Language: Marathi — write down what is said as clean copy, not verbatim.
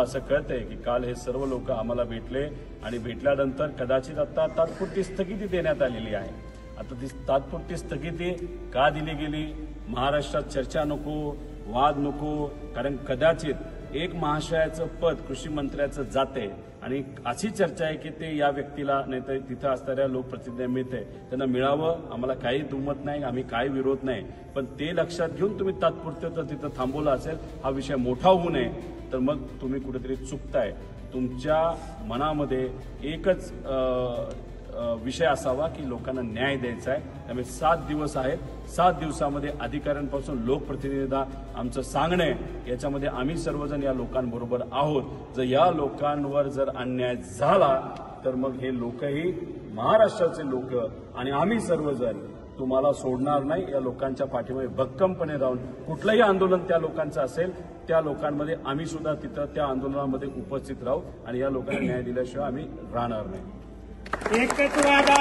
असं कळतंय की काल हे सर्व लोक आम्हाला भेटले आणि भेटल्यानंतर कदाचित आता तात्पुरती स्थगिती देण्यात आलेली आहे। आता ती तात्पुरती स्थगिती का दिली गेली? महाराष्ट्रात चर्चा नको, वाद नको, कारण कदाचित एक महाशयाचं पद कृषी मंत्र्याचं जाते आणि अशी चर्चा आहे की ते या व्यक्तीला नाही तर तिथं असणाऱ्या लोकप्रतिनिधी मिळते त्यांना मिळावं। आम्हाला काही दुमत नाही, आम्ही काही विरोध नाही, पण ते लक्षात घेऊन तुम्ही तात्पुरते तर तिथं थांबवलं असेल, हा विषय मोठा होऊ नये, तर मग तुम्ही कुठेतरी चुकताय। तुमच्या मनामध्ये एकच विषय असावा की लोकांना न्याय द्यायचा आहे। त्यामुळे 7 दिवस आहेत, 7 दिवसामध्ये अधिकाऱ्यांपासून लोकप्रतिनिधींना आमचं सांगणं आहे, याच्यामध्ये आम्ही सर्वजण या लोकांबरोबर आहोत। जर या लोकांवर जर अन्याय झाला तर मग हे लोकही महाराष्ट्राचे लोक आणि आम्ही सर्वजण तुम्हाला सोडणार नाही। या लोकांच्या पाठीमागे भक्कमपणे राहून कुठलंही आंदोलन त्या लोकांचं असेल त्या लोकांमध्ये आम्ही सुद्धा तिथं त्या आंदोलनामध्ये उपस्थित राहू आणि या लोकांना न्याय दिल्याशिवाय आम्ही राहणार नाही। एकच वादा